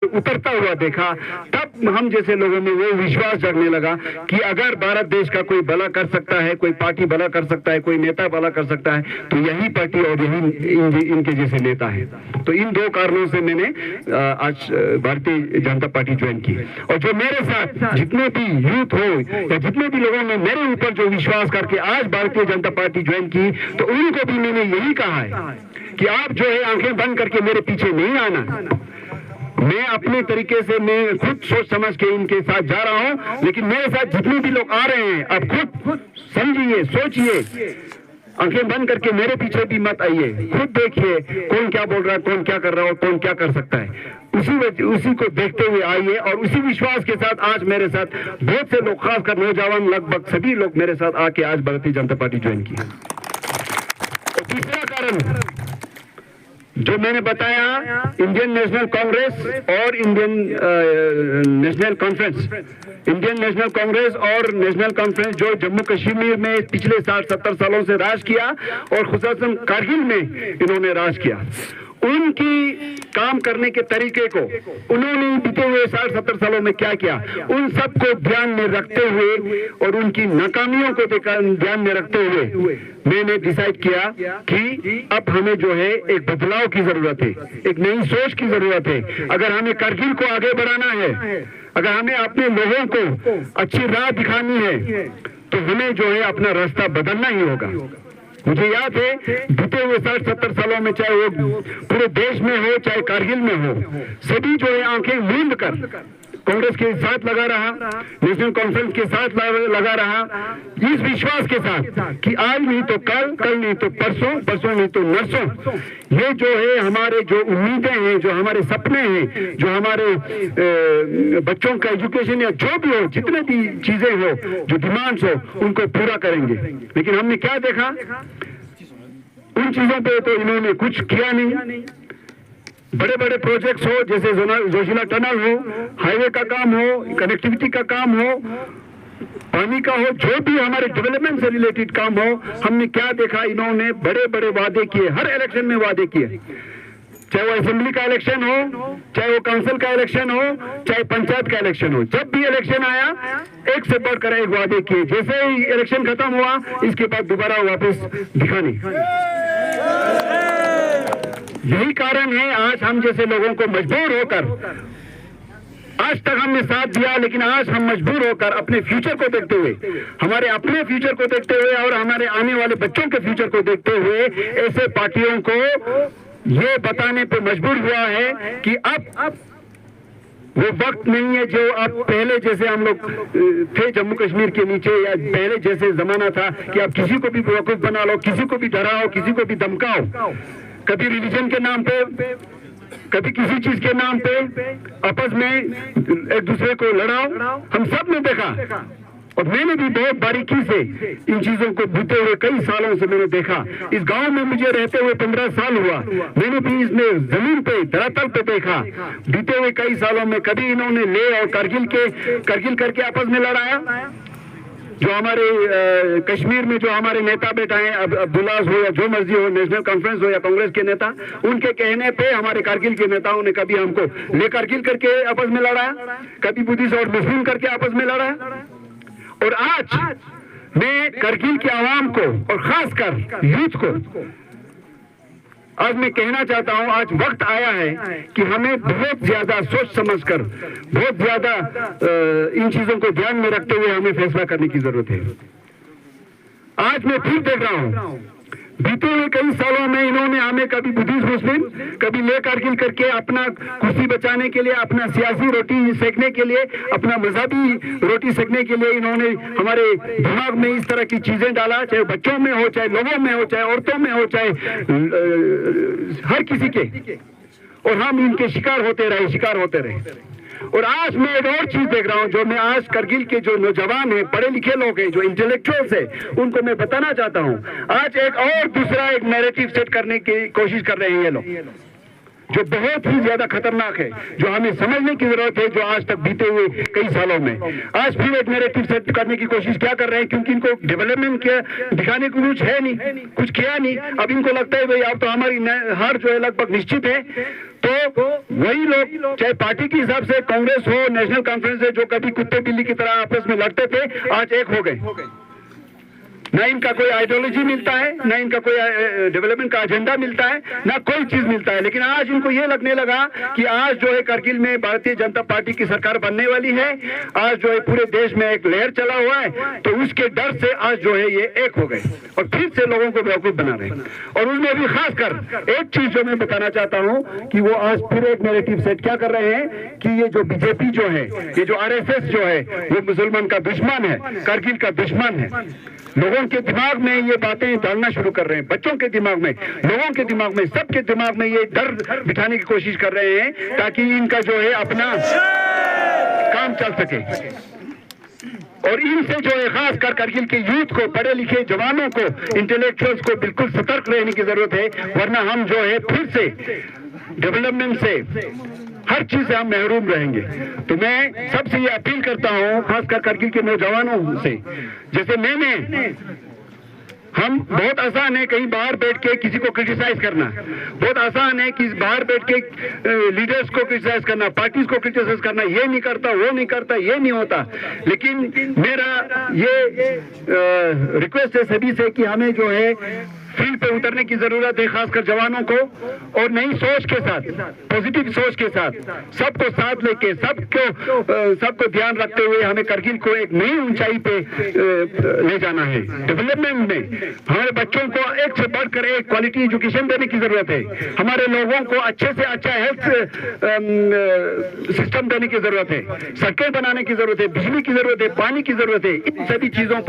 उतरता हुआ देखा, तब हम जैसे लोगों में वो विश्वास जगने लगा कि अगर भारत देश का कोई भला कर सकता है, कोई पार्टी भला कर सकता है, कोई नेता भला कर सकता है, तो यही पार्टी और यही इनके जैसे नेता है। तो इन दो कारणों से मैंने आज भारतीय जनता पार्टी ज्वाइन की। और जो मेरे साथ जितने भी यूथ हो या जितने भी लोगों ने मेरे ऊपर जो विश्वास करके आज भारतीय जनता पार्टी ज्वाइन की, तो उनको भी मैंने यही कहा है कि आप जो है आंखें बंद करके मेरे पीछे नहीं आना। मैं अपने तरीके से मैं खुद सोच समझ के इनके साथ जा रहा हूं, लेकिन मेरे साथ जितने भी लोग आ रहे हैं आप खुद समझिए, सोचिए, आंखें बंद करके मेरे पीछे भी मत आइए, खुद देखिए कौन क्या बोल रहा है, कौन क्या कर रहा है, कौन क्या कर सकता है, उसी को देखते हुए आइए। और उसी विश्वास के साथ आज मेरे साथ बहुत से लोग, खासकर नौजवान, लगभग सभी लोग मेरे साथ आके आज भारतीय जनता पार्टी ज्वाइन की। और तीसरा कारण जो मैंने बताया, इंडियन नेशनल कांग्रेस और Indian national conference, Indian national Congress और नेशनल कॉन्फ्रेंस जो जम्मू कश्मीर में पिछले 60-70 सालों से राज किया और खुसूसन कारगिल में इन्होंने राज किया, उनकी काम करने के तरीके को, उन्होंने बीते हुए 60-70 सालों में क्या किया, उन सब को ध्यान में रखते हुए और उनकी नाकामियों को ध्यान में रखते हुए मैंने डिसाइड किया कि अब हमें जो है एक बदलाव की जरूरत है, एक नई सोच की जरूरत है। अगर हमें कारगिल को आगे बढ़ाना है, अगर हमें अपने लोगों को अच्छी राह दिखानी है, तो हमें जो है अपना रास्ता बदलना ही होगा। मुझे याद है बीते हुए 60-70 सालों में, चाहे वो पूरे देश में हो चाहे कारगिल में हो, सभी जो है आंखें मूंद कर कांग्रेस के साथ लगा रहा, नेशनल कॉन्फ्रेंस के साथ लगा रहा, इस विश्वास के साथ कि आज नहीं तो कल, कल नहीं तो परसों, परसों नहीं तो नरसों, ये जो है हमारे जो उम्मीदें हैं, जो हमारे सपने हैं, जो हमारे बच्चों का एजुकेशन या जो भी हो, जितने भी चीजें हो, जो डिमांड्स हो, उनको पूरा करेंगे। लेकिन हमने क्या देखा, उन चीजों पे तो इन्होंने कुछ किया नहीं। बड़े बड़े प्रोजेक्ट्स हो, जैसे जोशीला टनल हो, हाईवे का काम हो, कनेक्टिविटी का काम हो, पानी का हो, जो भी हमारे डेवलपमेंट से रिलेटेड काम हो, हमने क्या देखा, इन्होंने बड़े बड़े वादे किए, हर इलेक्शन में वादे किए, चाहे वो असेंबली का इलेक्शन हो, चाहे वो काउंसिल का इलेक्शन हो, चाहे पंचायत का इलेक्शन हो, जब भी इलेक्शन आया एक से बढ़कर एक वादे किए। जैसे ही इलेक्शन खत्म हुआ, इसके बाद दोबारा वापस दिखा नहीं। यही कारण है आज हम जैसे लोगों को मजबूर होकर, आज तक हमने साथ दिया, लेकिन आज हम मजबूर होकर अपने फ्यूचर को देखते हुए, हमारे अपने फ्यूचर को देखते हुए और हमारे आने वाले बच्चों के फ्यूचर को देखते हुए, ऐसे पार्टियों को ये बताने पे मजबूर हुआ है कि अब वो वक्त नहीं है जो अब पहले जैसे हम लोग थे जम्मू कश्मीर के नीचे, या पहले जैसे जमाना था कि आप किसी को भी बेवकूफ बना लो, किसी को भी डराओ, किसी को भी धमकाओ, कभी रिलीजन के नाम पे, कभी किसी चीज के नाम पे आपस में एक दूसरे को लड़ाओ। हम सब ने देखा और मैंने भी बहुत बारीकी से इन चीजों को बीते हुए कई सालों से मैंने देखा। इस गांव में मुझे रहते हुए 15 साल हुआ, मैंने भी इसमें जमीन पे, धरातल पे देखा। बीते हुए कई सालों में कभी इन्होंने ले और करगिल करके आपस में लड़ाया। जो हमारे कश्मीर में जो हमारे नेता बैठा है, अब्दुल्ला हो या जो मर्जी हो, नेशनल कॉन्फ्रेंस हो या कांग्रेस के नेता, उनके कहने पे हमारे कारगिल के नेताओं ने कभी हमको ले करगिल करके आपस में लड़ाया, कभी बुद्धिस्ट और मुस्लिम करके आपस में लड़ाया। और आज मैं करगिल के आवाम को और खासकर यूथ को आज मैं कहना चाहता हूं, आज वक्त आया है कि हमें बहुत ज्यादा सोच समझकर, बहुत ज्यादा इन चीजों को ध्यान में रखते हुए हमें फैसला करने की जरूरत है। आज मैं फिर देख रहा हूं, बीते हुए कई सालों में इन्होंने हमें कभी बुद्धिस्ट मुस्लिम, कभी ले कारगिल करके अपना कुर्सी बचाने के लिए, अपना सियासी रोटी सेकने के लिए, अपना मजहबी रोटी सेकने के लिए इन्होंने हमारे दिमाग में इस तरह की चीजें डाला, चाहे बच्चों में हो, चाहे लोगों में हो, चाहे औरतों में हो, चाहे हर किसी के, और हम इनके शिकार होते रहे। और आज मैं एक और चीज देख रहा हूं, जो मैं आज करगिल के जो नौजवान हैं, पढ़े लिखे लोग हैं, जो इंटेलेक्चुअल्स हैं, उनको मैं बताना चाहता हूं, आज एक और दूसरा एक नैरेटिव सेट करने की कोशिश कर रहे हैं ये लोग, जो बहुत ही ज्यादा खतरनाक है, जो हमें समझने की जरूरत है, जो आज तक बीते हुए कई सालों में आज फिर एक नैरेटिव सेट करने की कोशिश क्या कर रहे हैं, क्योंकि इनको डेवलपमेंट के दिखाने को कुछ है नहीं, कुछ किया नहीं। अब इनको लगता है भाई अब तो हमारी हार जो है लगभग निश्चित है, तो वही लोग, चाहे पार्टी के हिसाब से कांग्रेस हो, नेशनल कॉन्फ्रेंस है, जो कभी कुत्ते बिल्ली की तरह आपस में लड़ते थे, आज एक हो गए। ना इनका कोई आइडियोलॉजी मिलता है, ना इनका कोई डेवलपमेंट का एजेंडा मिलता है, ना कोई चीज मिलता है। लेकिन आज इनको ये लगने लगा कि आज जो है कारगिल में भारतीय जनता पार्टी की सरकार बनने वाली है, आज जो है पूरे देश में एक लहर चला हुआ है, तो उसके डर से आज जो है ये एक हो गए और फिर से लोगों को बेवकूफ बना रहे हैं। और उसमें भी खासकर एक चीज जो मैं बताना चाहता हूं कि वो आज फिर एक नैरेटिव सेट क्या कर रहे हैं कि ये जो बीजेपी जो है, ये जो आरएसएस जो है, वो मुसलमान का दुश्मन है, कारगिल का दुश्मन है। लोगों के दिमाग में ये बातें डालना शुरू कर रहे हैं, बच्चों के दिमाग में, लोगों के दिमाग में, सबके दिमाग में ये डर बिठाने की कोशिश कर रहे हैं ताकि इनका जो है अपना काम चल सके। और इनसे जो है खास कर कारगिल के यूथ को, पढ़े लिखे जवानों को, इंटेलेक्चुअल्स को बिल्कुल सतर्क रहने की जरूरत है, वरना हम जो है फिर से डेवलपमेंट से, हर चीज से हम महरूम रहेंगे। तो मैं सबसे ये अपील करता हूं, खासकर कारगिल के नौजवानों से, जैसे मैंने, हम बहुत आसान है कहीं बाहर बैठ के किसी को क्रिटिसाइज करना, बहुत आसान है कि बाहर बैठ के लीडर्स को क्रिटिसाइज करना, पार्टीज को क्रिटिसाइज करना, ये नहीं करता, वो नहीं करता, ये नहीं होता। लेकिन मेरा ये रिक्वेस्ट है सभी से कि हमें जो है फील्ड पे उतरने की जरूरत है, खासकर जवानों को, और नई सोच के साथ, पॉजिटिव सोच के साथ, सबको साथ लेके, सबको ध्यान रखते हुए हमें कारगिल को एक नई ऊंचाई पे ले जाना है। डेवलपमेंट में हमारे बच्चों को एक से बढ़कर एक क्वालिटी एजुकेशन देने की जरूरत है, हमारे लोगों को अच्छे से अच्छा हेल्थ सिस्टम देने की जरूरत है, सड़कें बनाने की जरूरत है, बिजली की जरूरत है, पानी की जरूरत है। इन सभी चीजों पर